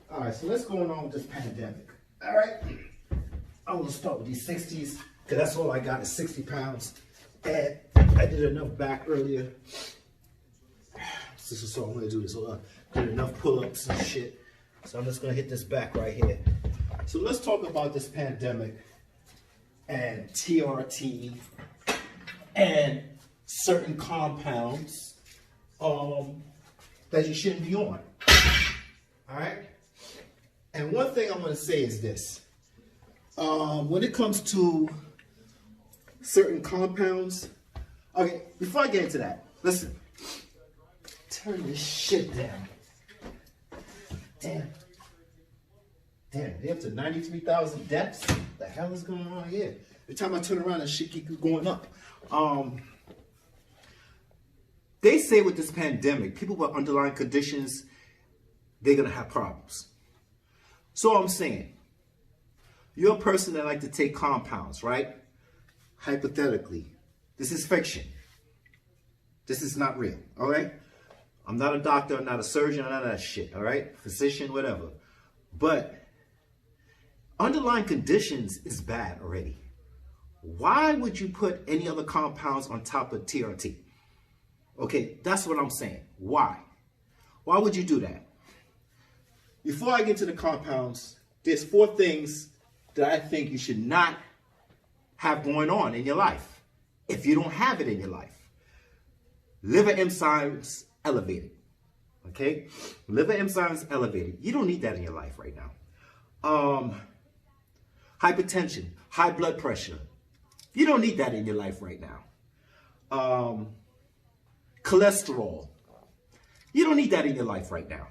All right, so let's go on with this pandemic. All right, I'm gonna start with these 60s because that's all I got is 60 pounds. And I did enough back earlier. This is all I'm gonna do is did enough pull-ups and shit. So I'm just gonna hit this back right here. So let's talk about this pandemic and TRT and certain compounds that you shouldn't be on. All right. And one thing I'm going to say is this. When it comes to certain compounds, okay, before I get into that, listen, turn this shit down. Damn, they up to 93,000 deaths? What the hell is going on here? Every time I turn around, that shit keeps going up. They say with this pandemic, people with underlying conditions, they're going to have problems. So I'm saying, you're a person that like to take compounds, right? Hypothetically, this is fiction. This is not real, all right? I'm not a doctor, I'm not a surgeon, none of that shit, all right? Physician, whatever. But underlying conditions is bad already. Why would you put any other compounds on top of TRT? Okay, that's what I'm saying. Why? Why would you do that? Before I get to the compounds, there's 4 things that I think you should not have going on in your life if you don't have it in your life. Liver enzymes elevated. Okay? Liver enzymes elevated. You don't need that in your life right now. Hypertension, high blood pressure. You don't need that in your life right now. Cholesterol. You don't need that in your life right now.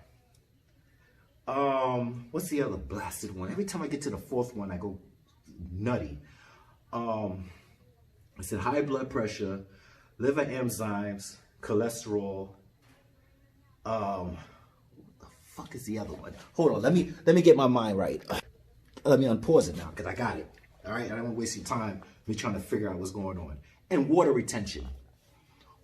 What's the other blasted one? Every time I get to the 4th one, I go nutty. I said high blood pressure, liver enzymes, cholesterol. What the fuck is the other one? Hold on, let me get my mind right. Let me unpause it now, because I got it. All right, I don't want to waste your time me trying to figure out what's going on. And water retention.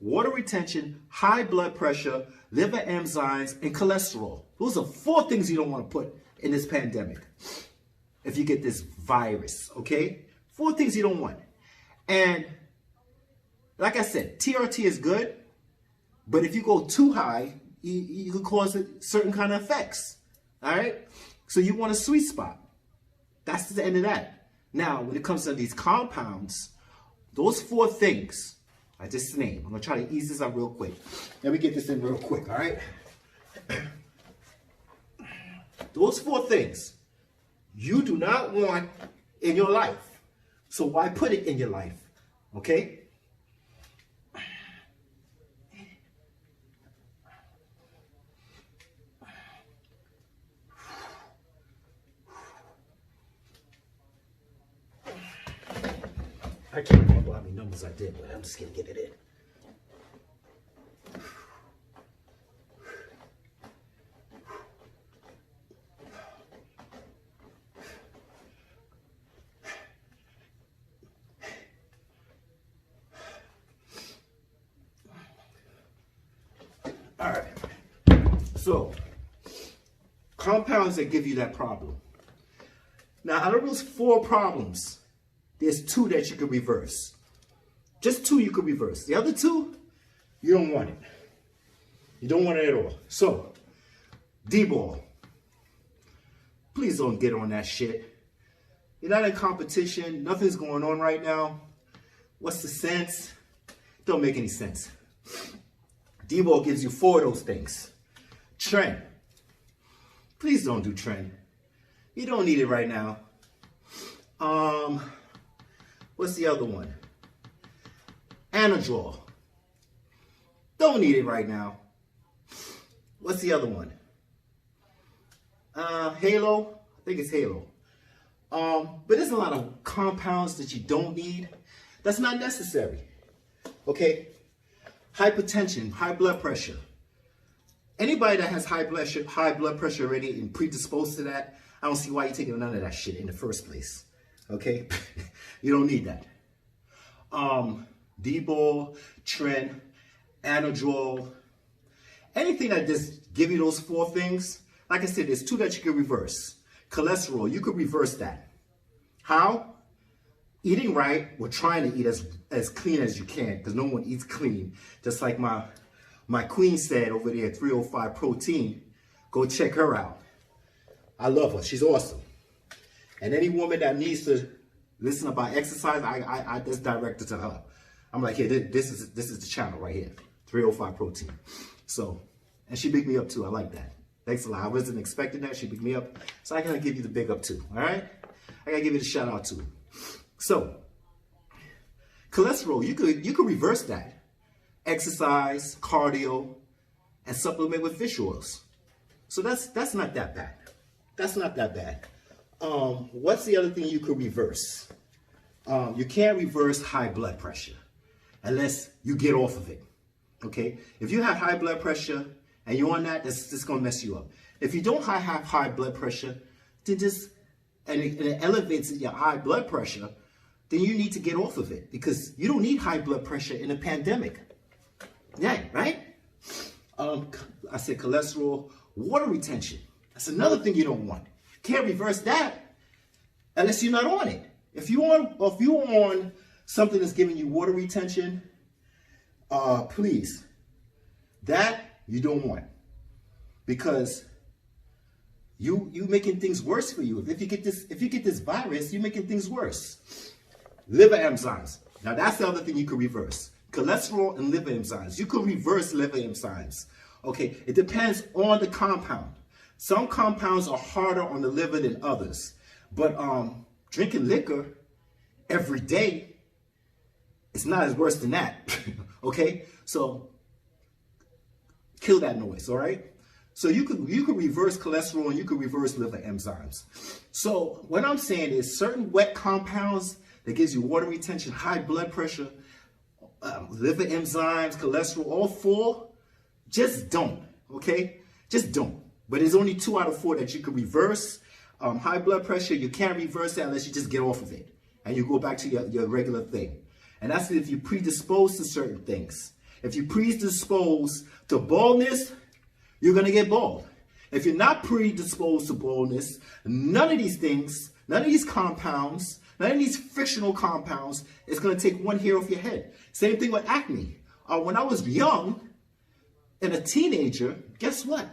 Water retention, high blood pressure, liver enzymes, and cholesterol. Those are 4 things you don't want to put in this pandemic if you get this virus, okay? 4 things you don't want. And like I said, TRT is good, but if you go too high, you could cause certain kind of effects, all right? So you want a sweet spot. That's the end of that. Now, when it comes to these compounds, those 4 things I just named. I'm going to try to ease this up real quick. Let me get this in real quick, all right? Those 4 things you do not want in your life. So why put it in your life, okay? I can't remember how many numbers I did, but I'm just going to get it in. All right. So, compounds that give you that problem. Now, out of those 4 problems, there's 2 that you could reverse. Just 2 you could reverse. The other 2, you don't want it. You don't want it at all. So, D-ball. Please don't get on that shit. You're not in competition. Nothing's going on right now. What's the sense? Don't make any sense. D-ball gives you 4 of those things. Trend. Please don't do trend. You don't need it right now. What's the other one? Anadrol. Don't need it right now. What's the other one? Halo. I think it's Halo. But there's a lot of compounds that you don't need. That's not necessary. Okay? Hypertension, high blood pressure. Anybody that has high blood pressure already and predisposed to that, I don't see why you're taking none of that shit in the first place. Okay? You don't need that. D-ball, Tren, Anadrol, anything that just give you those 4 things, like I said, there's two that you can reverse. Cholesterol, you could reverse that. How? Eating right, or trying to eat as clean as you can, because no one eats clean. Just like my queen said over there, 305 Protein. Go check her out. I love her. She's awesome. And any woman that needs to listen about exercise, I just direct it to her. I'm like, hey, this is the channel right here, 305 Protein. So, and she bigged me up too. I like that. Thanks a lot. I wasn't expecting that. She bigged me up. So I gotta give you the big up too. All right? I gotta give you the shout out too. So, cholesterol, you could reverse that. Exercise, cardio, and supplement with fish oils. So that's not that bad. That's not that bad. What's the other thing you could reverse? You can't reverse high blood pressure unless you get off of it. Okay? If you have high blood pressure and you're on that, that's gonna mess you up. If you don't have high blood pressure, then it elevates your high blood pressure, then you need to get off of it because you don't need high blood pressure in a pandemic. Yeah, right? I said cholesterol, water retention. That's another thing you don't want. Can't reverse that unless you're not on it. If you're on something that's giving you water retention, please, that you don't want, because you making things worse for you. If you get this virus, you're making things worse. Liver enzymes. Now that's the other thing you could reverse. Cholesterol and liver enzymes. You could reverse liver enzymes. Okay, it depends on the compound. Some compounds are harder on the liver than others. But drinking liquor every day, it's not as worse than that. Okay? So kill that noise, all right? So you could reverse cholesterol and you could reverse liver enzymes. So what I'm saying is certain wet compounds that gives you water retention, high blood pressure, liver enzymes, cholesterol, all four, just don't, okay? Just don't. But there's only 2 out of 4 that you can reverse. High blood pressure, you can't reverse that unless you just get off of it and you go back to your regular thing. And that's if you're predisposed to certain things. If you're predisposed to baldness, you're going to get bald. If you're not predisposed to baldness, none of these things, none of these compounds, none of these fictional compounds is going to take one hair off your head. Same thing with acne. When I was young and a teenager, guess what?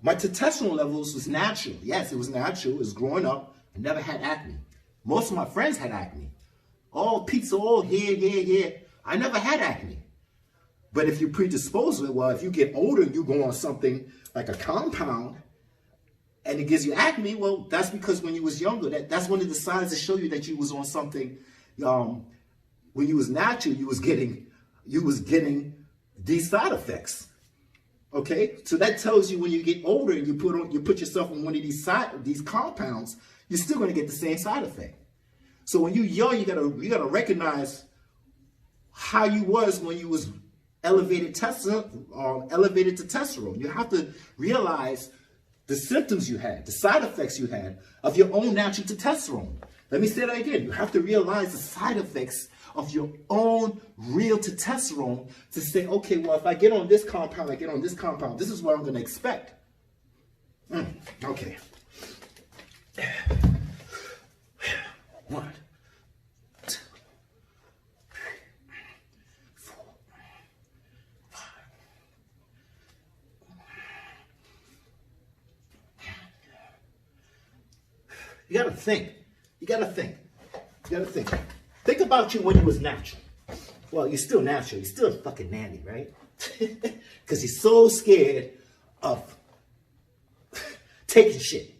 My testosterone levels was natural. Yes, it was natural. It was growing up. I never had acne. Most of my friends had acne. All pizza, all here. I never had acne. But if you're predisposed to it, well, if you get older and you go on something like a compound and it gives you acne, well, that's because when you was younger, that's one of the signs to show you that you was on something. When you was natural, you was getting these side effects. Okay, so that tells you when you get older and you put yourself on one of these compounds, you're still going to get the same side effect. So when you're young, you gotta recognize how you was when you was elevated to testosterone. You have to realize the symptoms you had, the side effects you had of your own natural testosterone. Let me say that again. You have to realize the side effects of your own real testosterone to say, okay, well, if I get on this compound, this is what I'm going to expect. Okay. 1, 2, 3, 4, 5. You got to think. Think about you when you was natural. Well, you're still natural. You're still a fucking nanny, right? Because you're so scared of taking shit.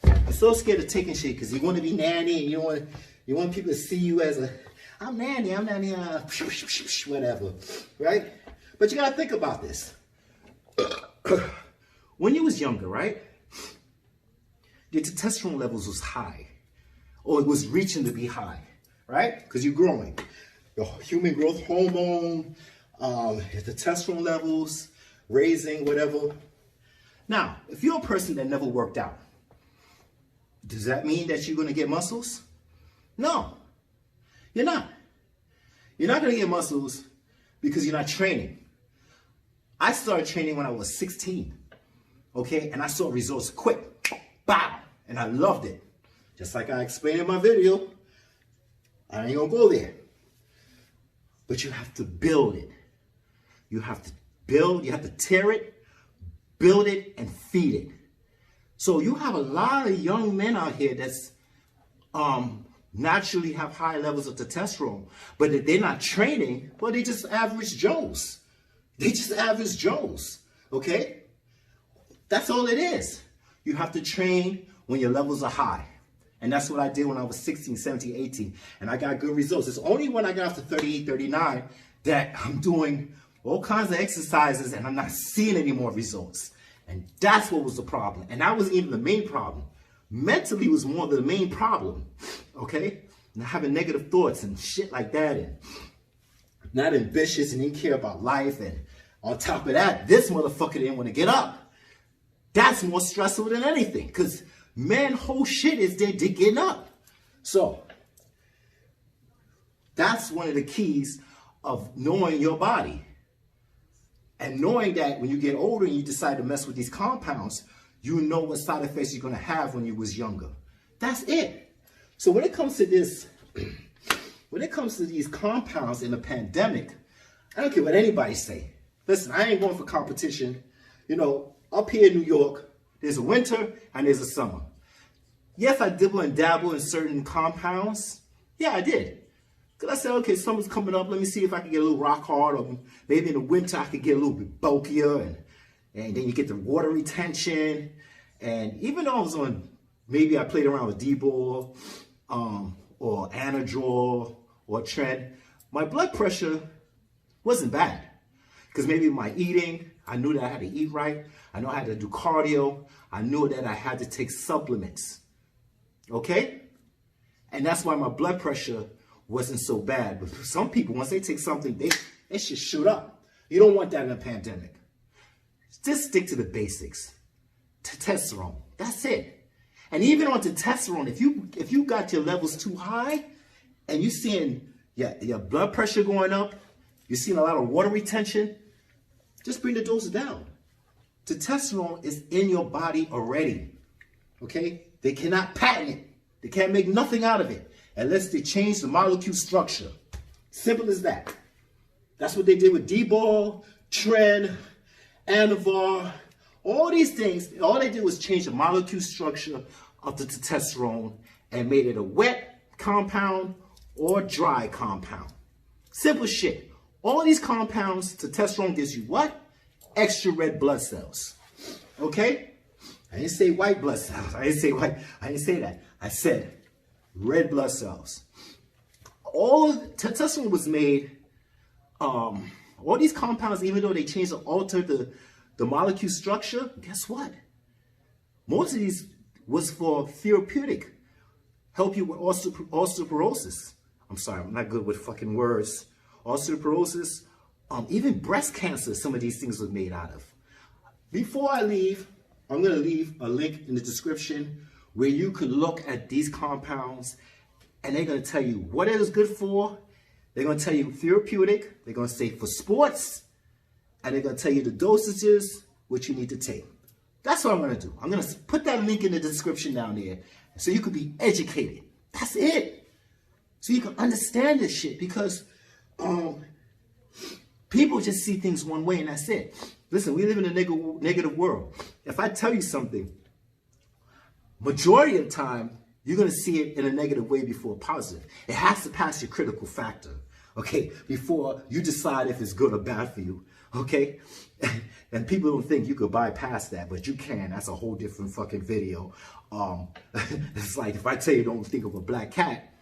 You're so scared of taking shit because you want to be nanny and you want people to see you as I'm nanny, whatever, right? But you gotta think about this. When you was younger, right? Your testosterone levels was high, or it was reaching to be high, right? Because you're growing. Your human growth hormone, your testosterone levels, raising, whatever. Now, if you're a person that never worked out, does that mean that you're gonna get muscles? No, you're not. You're not going to get muscles because you're not training. I started training when I was 16, okay? And I saw results quick, bow, and I loved it. Just like I explained in my video, I ain't gonna go there. But you have to build it. You have to build, you have to tear it, build it, and feed it. So you have a lot of young men out here that's naturally have high levels of testosterone, but if they're not training, well, they just average Joes. They just average Joes, okay? That's all it is. You have to train when your levels are high. And that's what I did when I was 16, 17, 18. And I got good results. It's only when I got up to 38, 39 that I'm doing all kinds of exercises and I'm not seeing any more results. And that's what was the problem. And that wasn't even the main problem. Mentally was more the main problem, okay? And having negative thoughts and shit like that, and not ambitious and didn't care about life. And on top of that, this motherfucker didn't want to get up. That's more stressful than anything, because man, whole shit is they're getting up. So that's one of the keys of knowing your body. And knowing that when you get older and you decide to mess with these compounds, you know what side effects you're going to have when you was younger. That's it. So when it comes to this, when it comes to these compounds in the pandemic, I don't care what anybody say. Listen, I ain't going for competition. You know, up here in New York, there's a winter and there's a summer. Yes, I dibble and dabble in certain compounds. Yeah, I did. Because I said, okay, summer's coming up. Let me see if I can get a little rock hard. Or maybe in the winter I could get a little bit bulkier. And then you get the water retention. And even though I was on, maybe I played around with D-ball or Anadrol or Tren, my blood pressure wasn't bad. Because maybe my eating, I knew that I had to eat right. I knew I had to do cardio. I knew that I had to take supplements. Okay? And that's why my blood pressure wasn't so bad. But for some people, once they take something, they should shoot up. You don't want that in a pandemic. Just stick to the basics. Testosterone. That's it. And even on testosterone, if you got your levels too high and you're seeing your blood pressure going up, you're seeing a lot of water retention, just bring the dose down. Testosterone is in your body already. Okay? They cannot patent it. They can't make nothing out of it unless they change the molecule structure. Simple as that. That's what they did with D-ball, Tren, Anavar, all these things. All they did was change the molecule structure of the testosterone and made it a wet compound or dry compound. Simple shit. All these compounds, testosterone gives you what? Extra red blood cells. Okay? I didn't say white blood cells. I didn't say white. I didn't say that. I said red blood cells. All testosterone was made, all these compounds, even though they changed or altered the molecule structure, guess what? Most of these was for therapeutic, help you with osteoporosis. I'm sorry, I'm not good with fucking words. Osteoporosis, even breast cancer, some of these things were made out of. Before I leave, I'm going to leave a link in the description where you could look at these compounds and they're going to tell you what it is good for. They're going to tell you therapeutic. They're going to say for sports. And they're going to tell you the dosages, which you need to take. That's what I'm going to do. I'm going to put that link in the description down there so you could be educated. That's it. So you can understand this shit, because people just see things one way and that's it. Listen, we live in a negative world. If I tell you something, majority of the time, you're going to see it in a negative way before positive. It has to pass your critical factor, okay, before you decide if it's good or bad for you, okay? And people don't think you could bypass that, but you can. That's a whole different fucking video. It's like if I tell you don't think of a black cat,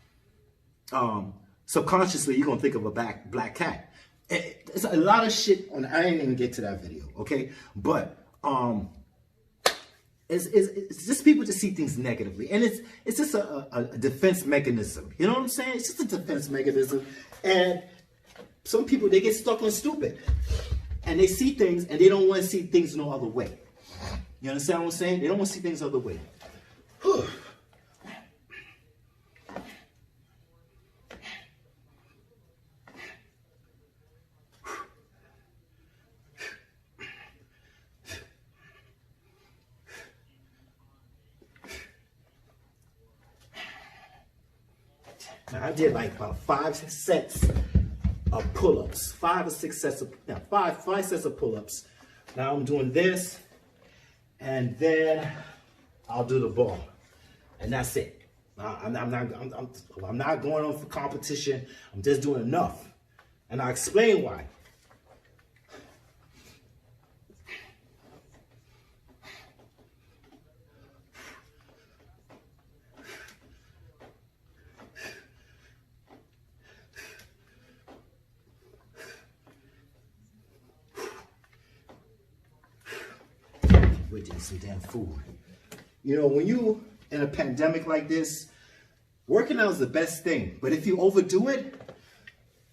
subconsciously you're going to think of a black cat. It's a lot of shit on. I ain't even get to that video, okay? But it's just people just see things negatively, and it's just a defense mechanism. You know what I'm saying? It's just a defense mechanism, and some people, they get stuck on stupid, and they see things and they don't want to see things no other way. You understand what I'm saying? They don't want to see things the other way. Now, I did like about 5 sets of pull-ups, 5 or 6 sets of, yeah, five sets of pull-ups. Now I'm doing this, and then I'll do the ball, and that's it. I'm not going on for competition. I'm just doing enough, and I'll explain why. We're eating some damn food. You know, when you in a pandemic like this, working out is the best thing. But if you overdo it,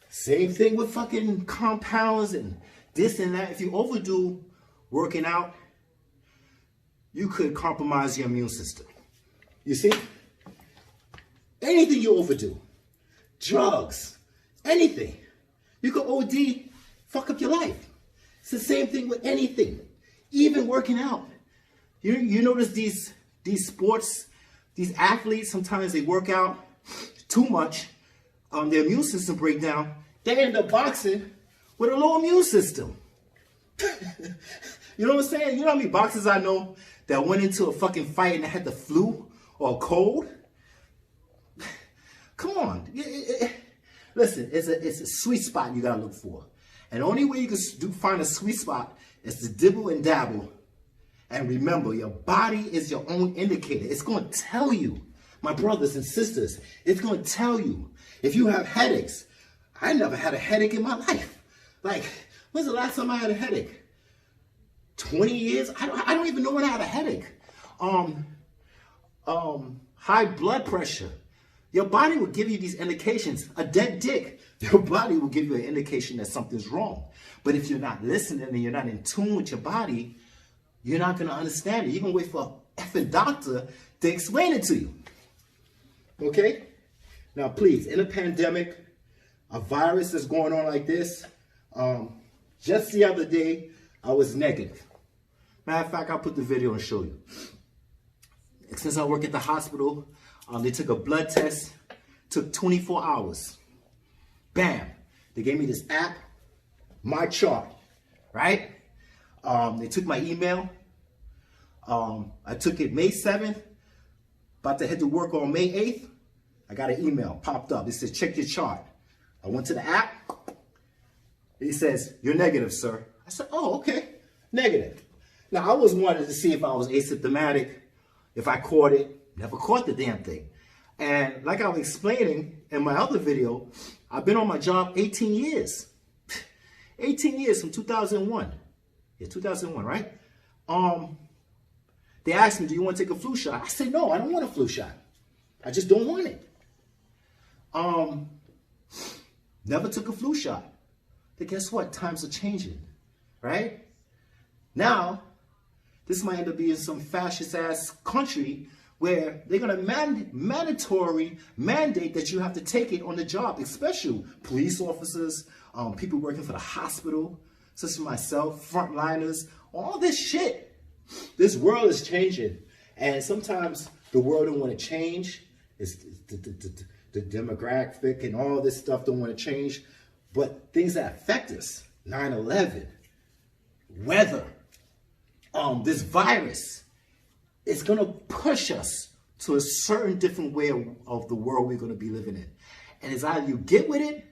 same thing with fucking compounds and this and that. If you overdo working out, you could compromise your immune system. You see? Anything you overdo, drugs, anything, you could OD, fuck up your life. It's the same thing with anything. Even working out. You notice these sports, these athletes, sometimes they work out too much, their immune system break down, they end up boxing with a low immune system. You know what I'm saying? You know how many boxers I know that went into a fucking fight and had the flu or a cold? Come on. Listen, it's a sweet spot you gotta look for. And the only way you can find a sweet spot is to dibble and dabble. And remember, your body is your own indicator. It's going to tell you, my brothers and sisters, it's going to tell you. If you have headaches, I never had a headache in my life. Like, when's the last time I had a headache? 20 years? I don't even know when I had a headache. High blood pressure. Your body will give you these indications. A dead dick, your body will give you an indication that something's wrong. But if you're not listening and you're not in tune with your body, you're not going to understand it. You're going to wait for an effing doctor to explain it to you. Okay? Now, please, in a pandemic, a virus is going on like this. Just the other day, I was negative. Matter of fact, I'll put the video and show you. Since I work at the hospital, they took a blood test. Took 24 hours. Bam. They gave me this app, My Chart, right? They took my email. I took it May 7th. About to head to work on May 8th. I got an email popped up. It says, check your chart. I went to the app. It says, you're negative, sir. I said, oh, okay. Negative. Now, I was wanting to see if I was asymptomatic, if I caught it. Never caught the damn thing. And like I was explaining in my other video, I've been on my job 18 years. 18 years from 2001. Yeah, 2001, right? They asked me, do you want to take a flu shot? I said, no, I don't want a flu shot. I just don't want it. Never took a flu shot. But guess what? Times are changing, right? Now, this might end up being some fascist-ass country where they're going to mandatory mandate that you have to take it on the job, especially police officers, people working for the hospital, such as myself, frontliners, all this shit. This world is changing, and sometimes the world don't want to change. It's the demographic and all this stuff don't want to change, but things that affect us, 9/11, weather, this virus, it's going to push us to a certain different way of the world we're going to be living in. And it's either you get with it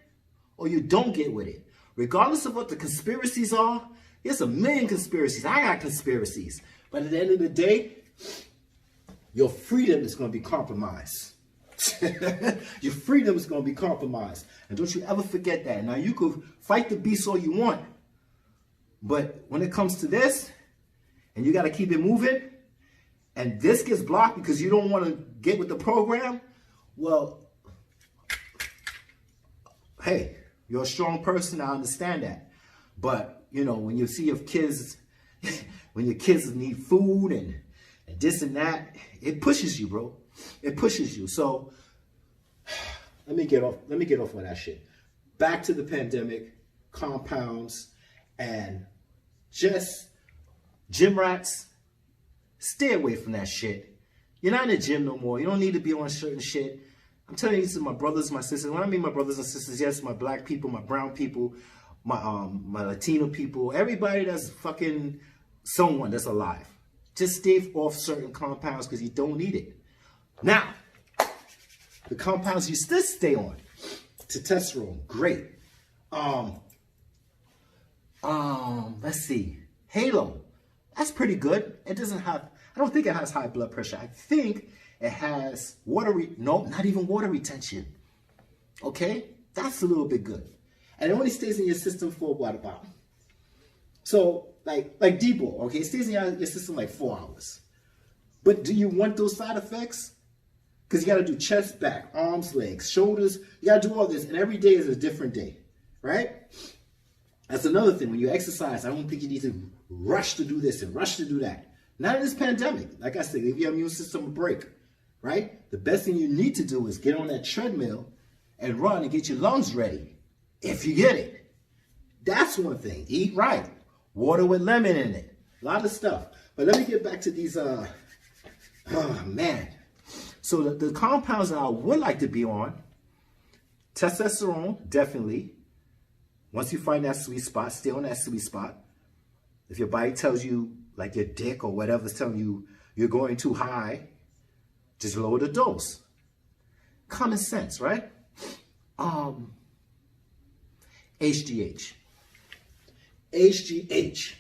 or you don't get with it. Regardless of what the conspiracies are, there's a million conspiracies. I got conspiracies. But at the end of the day, your freedom is going to be compromised. Your freedom is going to be compromised. And don't you ever forget that. Now, you could fight the beast all you want. But when it comes to this, and you got to keep it moving, and this gets blocked because you don't want to get with the program, well, hey, you're a strong person, I understand that. But, you know, when you see your kids, when your kids need food and this and that, it pushes you, bro. It pushes you. So let me get off of that shit. Back to the pandemic, compounds, and just gym rats. Stay away from that shit. You're not in the gym no more. You don't need to be on certain shit. I'm telling you, this is my brothers, my sisters. When I mean my brothers and sisters, yes, my black people, my brown people, my Latino people, everybody that's fucking someone that's alive. Just stay off certain compounds because you don't need it. Now, the compounds you still stay on. Testosterone, great. Let's see. Halo, that's pretty good. It doesn't have, I don't think it has high blood pressure. I think it has not even water retention. Okay? That's a little bit good. And it only stays in your system for what about? So, like Debo, okay? It stays in your system like 4 hours. But do you want those side effects? Because you got to do chest, back, arms, legs, shoulders. You got to do all this. And every day is a different day. Right? That's another thing. When you exercise, I don't think you need to rush to do this and rush to do that. Not in this pandemic. Like I said, give your immune system a break. Right? The best thing you need to do is get on that treadmill and run and get your lungs ready. If you get it. That's one thing. Eat right. Water with lemon in it. A lot of stuff. But let me get back to these, oh man. So the compounds that I would like to be on, testosterone, definitely. Once you find that sweet spot, stay on that sweet spot. If your body tells you, like your dick or whatever is telling you you're going too high, just lower the dose. Common sense, right? HGH. HGH.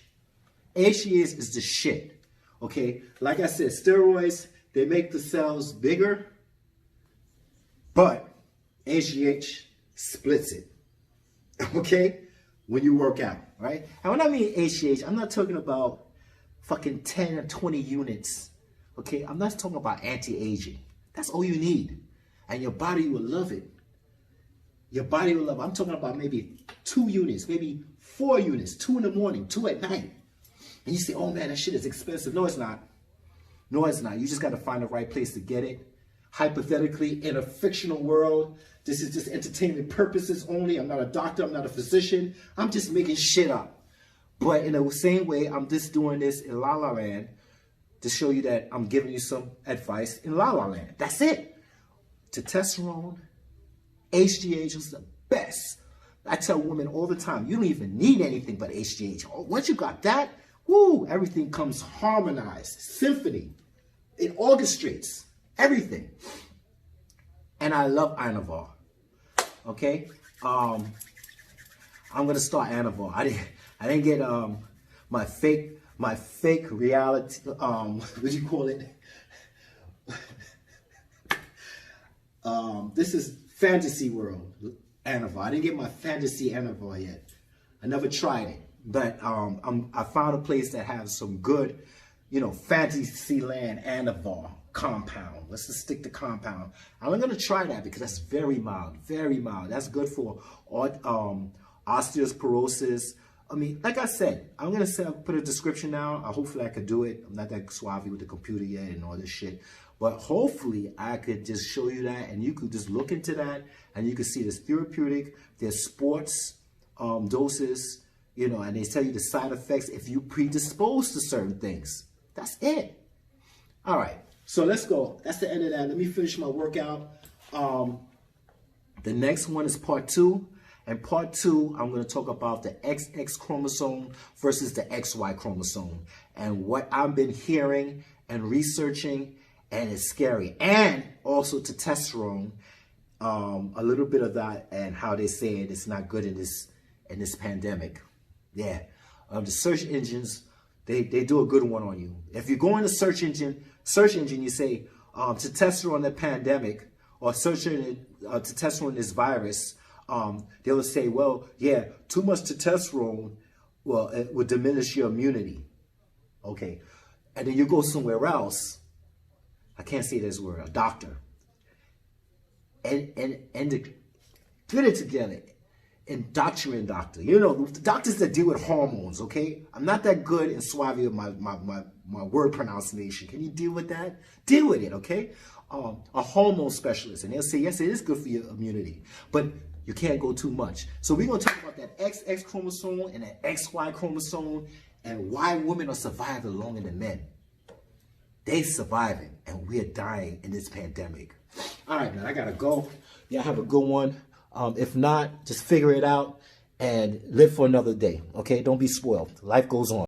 HGH is the shit. Okay? Like I said, steroids, they make the cells bigger, but HGH splits it. Okay? When you work out, right? And when I mean HGH, I'm not talking about fucking 10 or 20 units. Okay? I'm not talking about anti-aging. That's all you need. And your body will love it. Your body will love it. I'm talking about maybe 2 units, maybe 4 units, 2 in the morning, 2 at night. And you say, oh man, that shit is expensive. No, it's not. No, it's not. You just got to find the right place to get it. Hypothetically, in a fictional world, this is just entertainment purposes only. I'm not a doctor. I'm not a physician. I'm just making shit up. But in the same way, I'm just doing this in La La Land to show you that I'm giving you some advice in La La Land. That's it. Testosterone, HGH is the best. I tell women all the time, you don't even need anything but HGH. Once you got that, woo, everything comes harmonized, symphony. It orchestrates everything. And I love Anavar. Okay? I'm gonna start Anavar. I didn't get my fake reality, what do you call it? This is fantasy world Anavar. I didn't get my fantasy Anavar yet. I never tried it. But I found a place that has some good, fantasy land Anavar compound. Let's just stick to compound. I'm going to try that because that's very mild, very mild. That's good for osteoporosis. I mean, like I said, I'm going to put a description now. Hopefully I could do it. I'm not that suave with the computer yet and all this shit. But hopefully I could just show you that and you could just look into that and you could see there's therapeutic, there's sports doses, and they tell you the side effects if you predispose to certain things. That's it. All right. So let's go. That's the end of that. Let me finish my workout. The next one is part 2. And part 2, I'm going to talk about the XX chromosome versus the XY chromosome and what I've been hearing and researching, and it's scary. And also testosterone, a little bit of that, and how they say it's not good in this pandemic. Yeah, the search engines, they do a good one on you. If you go in the search engine, you say testosterone the pandemic or searching testosterone this virus. They will say, well, yeah, too much testosterone, well, it would diminish your immunity. Okay. And then you go somewhere else. I can't say this word, a doctor. And put it together. Indoctrinate doctor. The doctors that deal with hormones, okay? I'm not that good in suave with my word pronunciation. Can you deal with that? Deal with it, okay? A hormone specialist. And they'll say, yes, it is good for your immunity. But you can't go too much. So we're going to talk about that XX chromosome and that XY chromosome and why women are surviving longer than men. They surviving and we're dying in this pandemic. All right, man, I gotta go. Y'all have a good one. If not, just figure it out and live for another day. Okay, don't be spoiled. Life goes on.